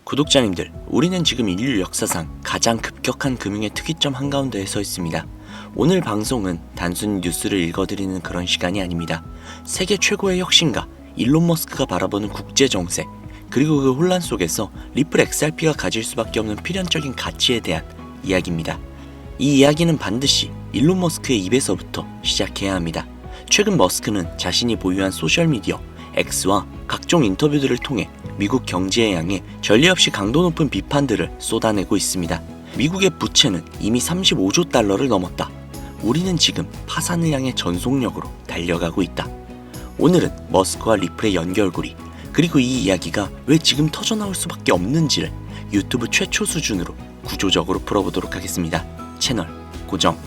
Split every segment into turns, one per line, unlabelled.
구독자님들, 우리는 지금 인류 역사상 가장 급격한 금융의 특이점 한가운데에 서 있습니다. 오늘 방송은 단순히 뉴스를 읽어드리는 그런 시간이 아닙니다. 세계 최고의 혁신가 일론 머스크가 바라보는 국제 정세, 그리고 그 혼란 속에서 리플 XRP가 가질 수밖에 없는 필연적인 가치에 대한 이야기입니다. 이 이야기는 반드시 일론 머스크의 입에서부터 시작해야 합니다. 최근 머스크는 자신이 보유한 소셜미디어 X와 각종 인터뷰들을 통해 미국 경제에 향해 전례 없이 강도 높은 비판들을 쏟아내고 있습니다. 미국의 부채는 이미 35조 달러를 넘었다. 우리는 지금 파산을 향해 전속력으로 달려가고 있다. 오늘은 머스크와 리플의 연결고리, 그리고 이 이야기가 왜 지금 터져나올 수밖에 없는지를 유튜브 최초 수준으로 구조적으로 풀어보도록 하겠습니다. 채널 고정.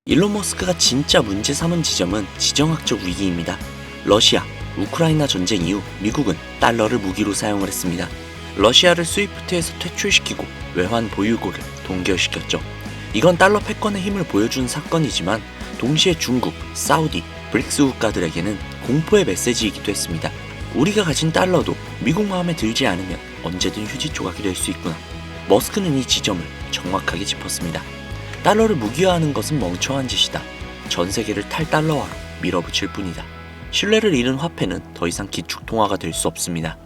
일론 머스크가 진짜 문제 삼은 지점은 지정학적 위기입니다. 러시아, 우크라이나 전쟁 이후 미국은 달러를 무기로 사용을 했습니다. 러시아를 스위프트에서 퇴출시키고 외환 보유고를 동결시켰죠. 이건 달러 패권의 힘을 보여준 사건이지만 동시에 중국, 사우디, 브릭스 국가들에게는 공포의 메시지이기도 했습니다. 우리가 가진 달러도 미국 마음에 들지 않으면 언제든 휴지 조각이 될 수 있구나. 머스크는 이 지점을 정확하게 짚었습니다. 달러를 무기화하는 것은 멍청한 짓이다. 전 세계를 탈달러화로 밀어붙일 뿐이다. 신뢰를 잃은 화폐는 더 이상 기축통화가 될 수 없습니다.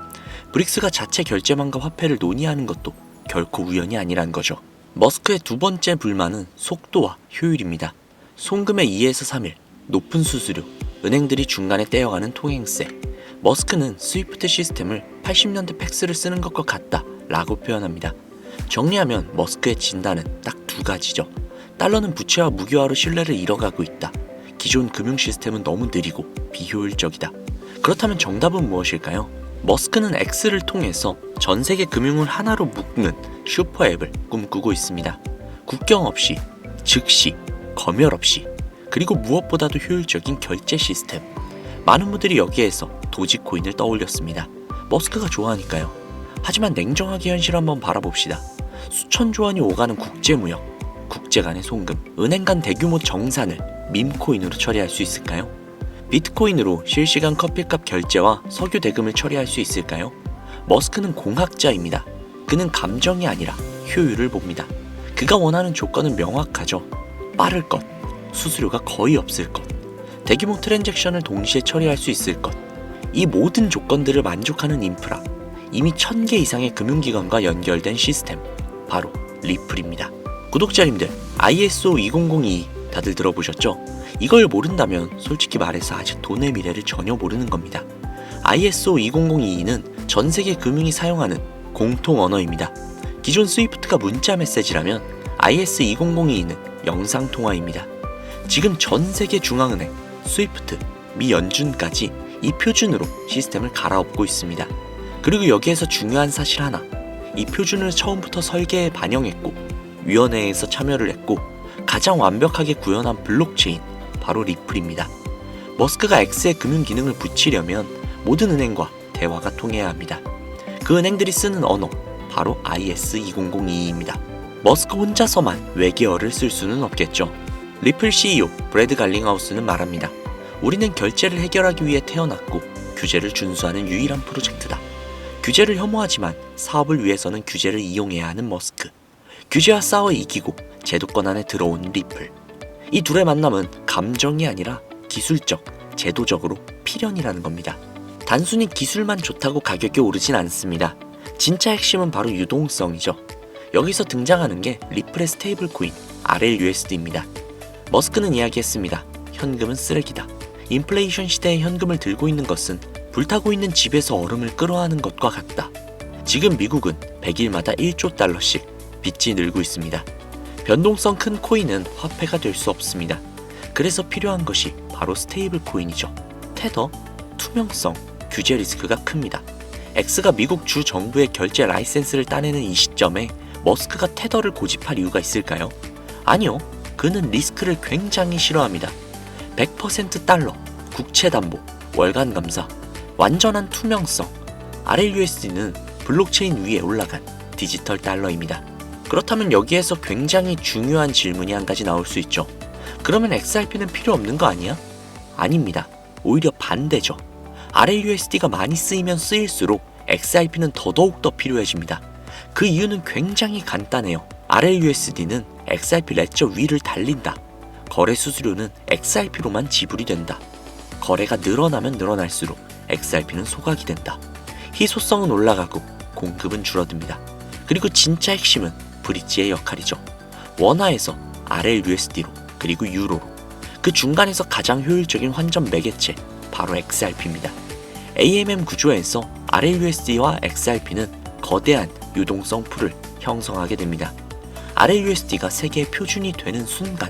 브릭스가 자체 결제망과 화폐를 논의하는 것도 결코 우연이 아니란 거죠. 머스크의 두 번째 불만은 속도와 효율입니다. 송금의 2에서 3일, 높은 수수료, 은행들이 중간에 떼어가는 통행세. 머스크는 스위프트 시스템을 80년대 팩스를 쓰는 것과 같다 라고 표현합니다. 정리하면 머스크의 진단은 딱 두 가지죠. 달러는 부채와 무기화로 신뢰를 잃어가고 있다. 기존 금융 시스템은 너무 느리고 비효율적이다. 그렇다면 정답은 무엇일까요? 머스크는 X를 통해서 전 세계 금융을 하나로 묶는 슈퍼앱을 꿈꾸고 있습니다. 국경 없이, 즉시, 검열 없이, 그리고 무엇보다도 효율적인 결제 시스템. 많은 분들이 여기에서 도지코인을 떠올렸습니다. 머스크가 좋아하니까요. 하지만 냉정하게 현실을 한번 바라봅시다. 수천조 원이 오가는 국제무역, 국제 간의 송금, 은행 간 대규모 정산을 밈코인으로 처리할 수 있을까요? 비트코인으로 실시간 커피값 결제와 석유 대금을 처리할 수 있을까요? 머스크는 공학자입니다. 그는 감정이 아니라 효율을 봅니다. 그가 원하는 조건은 명확하죠. 빠를 것, 수수료가 거의 없을 것, 대규모 트랜잭션을 동시에 처리할 수 있을 것. 이 모든 조건들을 만족하는 인프라, 이미 1000개 이상의 금융기관과 연결된 시스템, 바로 리플입니다. 구독자님들, ISO 20022 다들 들어보셨죠? 이걸 모른다면 솔직히 말해서 아직 돈의 미래를 전혀 모르는 겁니다. ISO 20022는 전 세계 금융이 사용하는 공통 언어입니다. 기존 스위프트가 문자 메시지라면 IS 2022는 영상통화입니다. 지금 전 세계 중앙은행, 스위프트, 미 연준까지 이 표준으로 시스템을 갈아엎고 있습니다. 그리고 여기에서 중요한 사실 하나, 이 표준을 처음부터 설계에 반영했고 위원회에서 참여를 했고 가장 완벽하게 구현한 블록체인, 바로 리플입니다. 머스크가 X의 금융 기능을 붙이려면 모든 은행과 대화가 통해야 합니다. 그 은행들이 쓰는 언어, 바로 IS 2022입니다. 머스크 혼자서만 외계어를 쓸 수는 없겠죠. 리플 CEO 브래드 갈링하우스는 말합니다. 우리는 결제를 해결하기 위해 태어났고 규제를 준수하는 유일한 프로젝트다. 규제를 혐오하지만 사업을 위해서는 규제를 이용해야 하는 머스크. 규제와 싸워 이기고 제도권 안에 들어온 리플. 이 둘의 만남은 감정이 아니라 기술적, 제도적으로 필연이라는 겁니다. 단순히 기술만 좋다고 가격이 오르진 않습니다. 진짜 핵심은 바로 유동성이죠. 여기서 등장하는 게 리플의 스테이블 코인 RLUSD입니다. 머스크는 이야기했습니다. 현금은 쓰레기다. 인플레이션 시대에 현금을 들고 있는 것은 불타고 있는 집에서 얼음을 끌어안는 것과 같다. 지금 미국은 100일마다 1조 달러씩 빚이 늘고 있습니다. 변동성 큰 코인은 화폐가 될 수 없습니다. 그래서 필요한 것이 바로 스테이블 코인이죠. 테더, 투명성, 규제 리스크가 큽니다. X가 미국 주 정부의 결제 라이센스를 따내는 이 시점에 머스크가 테더를 고집할 이유가 있을까요? 아니요. 그는 리스크를 굉장히 싫어합니다. 100% 달러, 국채 담보, 월간 감사, 완전한 투명성. RLUSD는 블록체인 위에 올라간 디지털 달러입니다. 그렇다면 여기에서 굉장히 중요한 질문이 한 가지 나올 수 있죠. 그러면 XRP는 필요 없는 거 아니야? 아닙니다. 오히려 반대죠. RLUSD가 많이 쓰이면 쓰일수록 XRP는 더더욱 더 필요해집니다. 그 이유는 굉장히 간단해요. RLUSD는 XRP 레저 위를 달린다. 거래 수수료는 XRP로만 지불이 된다. 거래가 늘어나면 늘어날수록 XRP는 소각이 된다. 희소성은 올라가고 공급은 줄어듭니다. 그리고 진짜 핵심은 브릿지의 역할이죠. 원화에서 RLUSD로 그리고 유로로, 그 중간에서 가장 효율적인 환전 매개체 바로 XRP입니다. AMM 구조에서 RLUSD와 XRP는 거대한 유동성 풀을 형성하게 됩니다. RLUSD가 세계의 표준이 되는 순간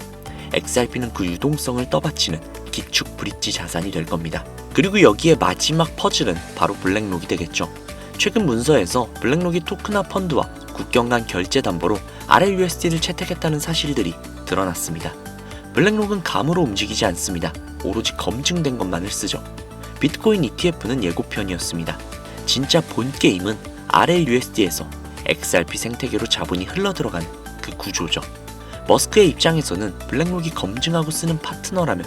XRP는 그 유동성을 떠받치는 기축 브릿지 자산이 될 겁니다. 그리고 여기에 마지막 퍼즐은 바로 블랙록이 되겠죠. 최근 문서에서 블랙록이 토크나 펀드와 국경 간 결제 담보로 RLUSD를 채택했다는 사실들이 드러났습니다. 블랙록은 감으로 움직이지 않습니다. 오로지 검증된 것만을 쓰죠. 비트코인 ETF는 예고편이었습니다. 진짜 본 게임은 RLUSD에서 XRP 생태계로 자본이 흘러들어가는 그 구조죠. 머스크의 입장에서는 블랙록이 검증하고 쓰는 파트너라면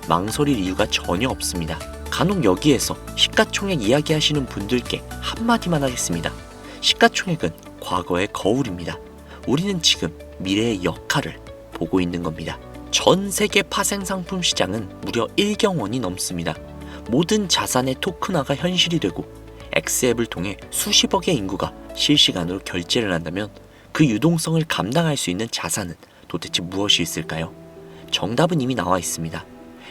망설일 이유가 전혀 없습니다. 간혹 여기에서 시가총액 이야기하시는 분들께 한마디만 하겠습니다. 시가총액은 과거의 거울입니다. 우리는 지금 미래의 역할을 보고 있는 겁니다. 전 세계 파생상품 시장은 무려 1경원이 넘습니다. 모든 자산의 토큰화가 현실이 되고 X앱을 통해 수십억의 인구가 실시간으로 결제를 한다면 그 유동성을 감당할 수 있는 자산은 도대체 무엇이 있을까요? 정답은 이미 나와 있습니다.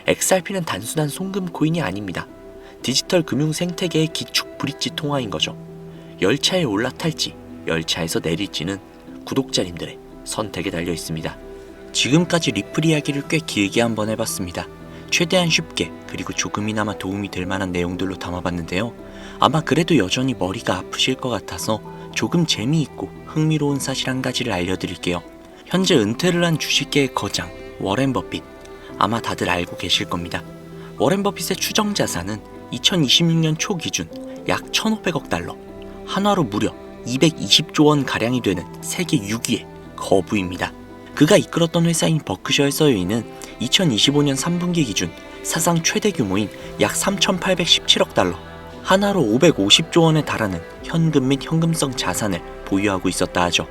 XRP는 단순한 송금 코인이 아닙니다. 디지털 금융 생태계의 기축 브릿지 통화인 거죠. 열차에 올라탈지 열차에서 내릴지는 구독자님들의 선택에 달려 있습니다. 지금까지 리플 이야기를 꽤 길게 한번 해봤습니다. 최대한 쉽게 그리고 조금이나마 도움이 될 만한 내용들로 담아봤는데요. 아마 그래도 여전히 머리가 아프실 것 같아서 조금 재미있고 흥미로운 사실 한 가지를 알려드릴게요. 현재 은퇴를 한 주식계의 거장 워렌 버핏, 아마 다들 알고 계실 겁니다. 워렌 버핏의 추정 자산은 2026년 초 기준 약 1,500억 달러, 한화로 무려 220조 원 가량이 되는 세계 6위의 거부입니다. 그가 이끌었던 회사인 버크셔 해서웨이는 2025년 3분기 기준 사상 최대 규모인 약 3,817억 달러, 한화로 550조 원에 달하는 현금 및 현금성 자산을 보유하고 있었다 하죠.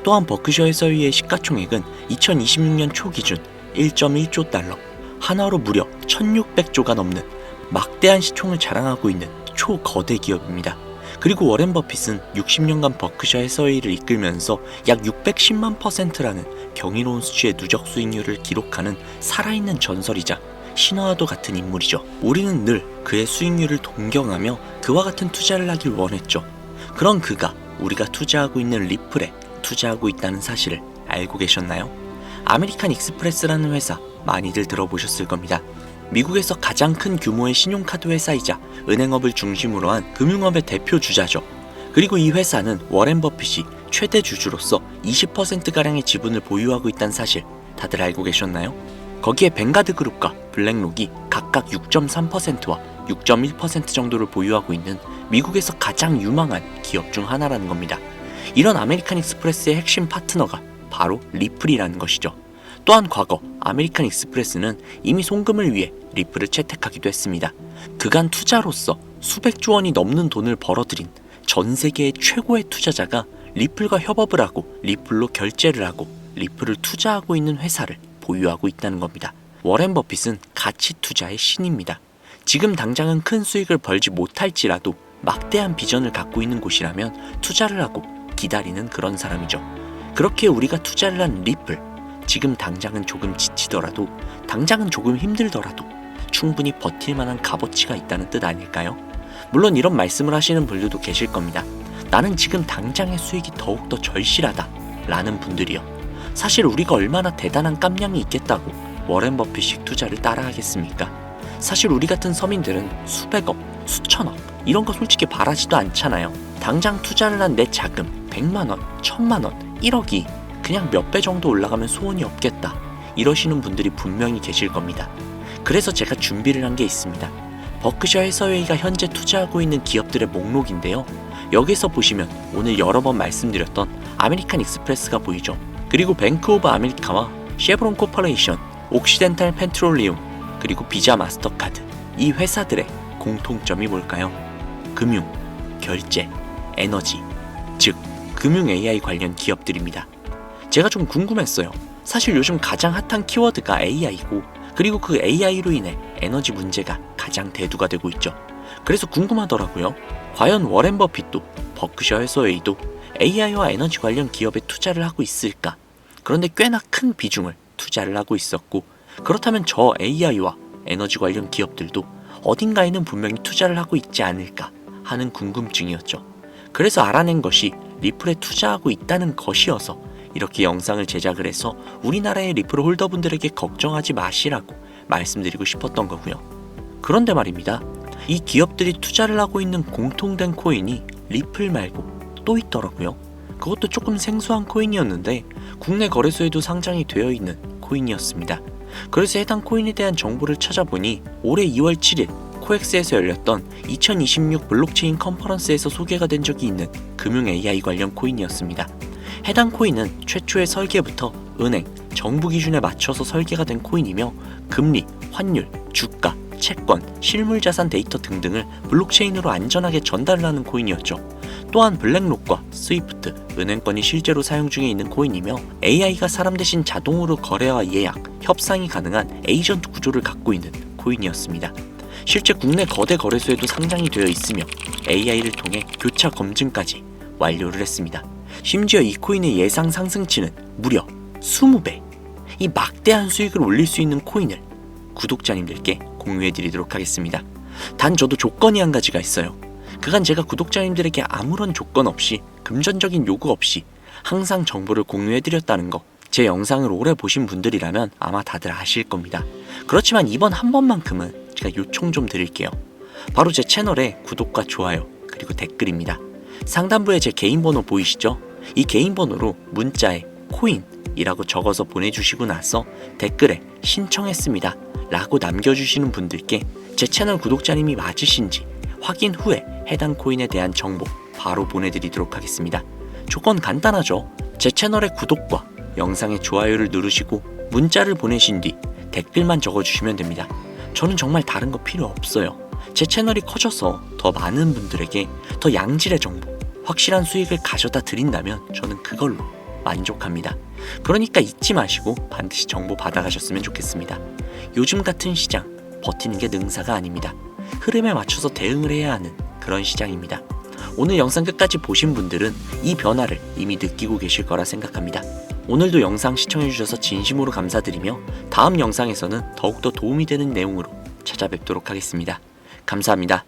또한 버크셔 해서웨이의 시가총액은 2026년 초 기준 1.1조 달러, 한화로 무려 1,600조가 넘는 막대한 시총을 자랑하고 있는 초거대 기업입니다. 그리고 워렌 버핏은 60년간 버크셔 해서웨이를 이끌면서 약 610만%라는 경이로운 수치의 누적 수익률을 기록하는 살아있는 전설이자 신화와도 같은 인물이죠. 우리는 늘 그의 수익률을 동경하며 그와 같은 투자를 하길 원했죠. 그런 그가 우리가 투자하고 있는 리플에 투자하고 있다는 사실을 알고 계셨나요? 아메리칸 익스프레스라는 회사 많이들 들어보셨을 겁니다. 미국에서 가장 큰 규모의 신용카드 회사이자 은행업을 중심으로 한 금융업의 대표 주자죠. 그리고 이 회사는 워렌 버핏이 최대 주주로서 20%가량의 지분을 보유하고 있다는 사실 다들 알고 계셨나요? 거기에 뱅가드 그룹과 블랙록이 각각 6.3%와 6.1% 정도를 보유하고 있는 미국에서 가장 유망한 기업 중 하나라는 겁니다. 이런 아메리칸 익스프레스의 핵심 파트너가 바로 리플이라는 것이죠. 또한 과거 아메리칸 익스프레스는 이미 송금을 위해 리플을 채택하기도 했습니다. 그간 투자로서 수백조 원이 넘는 돈을 벌어들인 전 세계의 최고의 투자자가 리플과 협업을 하고 리플로 결제를 하고 리플을 투자하고 있는 회사를 보유하고 있다는 겁니다. 워렌 버핏은 가치 투자의 신입니다. 지금 당장은 큰 수익을 벌지 못할지라도 막대한 비전을 갖고 있는 곳이라면 투자를 하고 기다리는 그런 사람이죠. 그렇게 우리가 투자를 한 리플, 지금 당장은 조금 지치더라도, 당장은 조금 힘들더라도 충분히 버틸 만한 값어치가 있다는 뜻 아닐까요? 물론 이런 말씀을 하시는 분들도 계실 겁니다. 나는 지금 당장의 수익이 더욱더 절실하다 라는 분들이요. 사실 우리가 얼마나 대단한 깜냥이 있겠다고 워렌 버핏식 투자를 따라하겠습니까? 사실 우리 같은 서민들은 수백억, 수천억 이런 거 솔직히 바라지도 않잖아요. 당장 투자를 한 내 자금 100만원, 1000만원, 1억이 그냥 몇 배 정도 올라가면 소원이 없겠다 이러시는 분들이 분명히 계실 겁니다. 그래서 제가 준비를 한 게 있습니다. 버크셔 해서웨이가 현재 투자하고 있는 기업들의 목록인데요. 여기서 보시면 오늘 여러 번 말씀드렸던 아메리칸 익스프레스가 보이죠. 그리고 뱅크 오브 아메리카와 쉐브론 코퍼레이션, 옥시덴탈 페트롤리움, 그리고 비자 마스터카드, 이 회사들의 공통점이 뭘까요? 금융, 결제, 에너지, 즉 금융 AI 관련 기업들입니다. 제가 좀 궁금했어요. 사실 요즘 가장 핫한 키워드가 AI고, 그리고 그 AI로 인해 에너지 문제가 가장 대두가 되고 있죠. 그래서 궁금하더라고요. 과연 워렌 버핏도 버크셔 해서웨이도 AI와 에너지 관련 기업에 투자를 하고 있을까? 그런데 꽤나 큰 비중을 투자를 하고 있었고, 그렇다면 저 AI와 에너지 관련 기업들도 어딘가에는 분명히 투자를 하고 있지 않을까 하는 궁금증이었죠. 그래서 알아낸 것이 리플에 투자하고 있다는 것이어서 이렇게 영상을 제작을 해서 우리나라의 리플 홀더분들에게 걱정하지 마시라고 말씀드리고 싶었던 거고요. 그런데 말입니다. 이 기업들이 투자를 하고 있는 공통된 코인이 리플 말고 또 있더라고요. 그것도 조금 생소한 코인이었는데 국내 거래소에도 상장이 되어 있는 코인이었습니다. 그래서 해당 코인에 대한 정보를 찾아보니 올해 2월 7일 코엑스에서 열렸던 2026 블록체인 컨퍼런스에서 소개가 된 적이 있는 금융 AI 관련 코인이었습니다. 해당 코인은 최초의 설계부터 은행, 정부 기준에 맞춰서 설계가 된 코인이며 금리, 환율, 주가, 채권, 실물자산 데이터 등등을 블록체인으로 안전하게 전달을 하는 코인이었죠. 또한 블랙록과 스위프트, 은행권이 실제로 사용 중에 있는 코인이며 AI가 사람 대신 자동으로 거래와 예약, 협상이 가능한 에이전트 구조를 갖고 있는 코인이었습니다. 실제 국내 거대 거래소에도 상장이 되어 있으며 AI를 통해 교차 검증까지 완료를 했습니다. 심지어 이 코인의 예상 상승치는 무려 20배! 이 막대한 수익을 올릴 수 있는 코인을 구독자님들께 공유해드리도록 하겠습니다. 단 저도 조건이 한 가지가 있어요. 그간 제가 구독자님들에게 아무런 조건 없이, 금전적인 요구 없이 항상 정보를 공유해드렸다는 거, 제 영상을 오래 보신 분들이라면 아마 다들 아실 겁니다. 그렇지만 이번 한 번만큼은 제가 요청 좀 드릴게요. 바로 제 채널에 구독과 좋아요, 그리고 댓글입니다. 상단부에 제 개인 번호 보이시죠? 이 개인 번호로 문자에 코인이라고 적어서 보내주시고 나서 댓글에 신청했습니다 라고 남겨주시는 분들께 제 채널 구독자님이 맞으신지 확인 후에 해당 코인에 대한 정보 바로 보내드리도록 하겠습니다. 조건 간단하죠? 제 채널의 구독과 영상의 좋아요를 누르시고 문자를 보내신 뒤 댓글만 적어주시면 됩니다. 저는 정말 다른 거 필요 없어요. 제 채널이 커져서 더 많은 분들에게 더 양질의 정보, 확실한 수익을 가져다 드린다면 저는 그걸로 만족합니다. 그러니까 잊지 마시고 반드시 정보 받아가셨으면 좋겠습니다. 요즘 같은 시장, 버티는 게 능사가 아닙니다. 흐름에 맞춰서 대응을 해야 하는 그런 시장입니다. 오늘 영상 끝까지 보신 분들은 이 변화를 이미 느끼고 계실 거라 생각합니다. 오늘도 영상 시청해주셔서 진심으로 감사드리며 다음 영상에서는 더욱더 도움이 되는 내용으로 찾아뵙도록 하겠습니다. 감사합니다.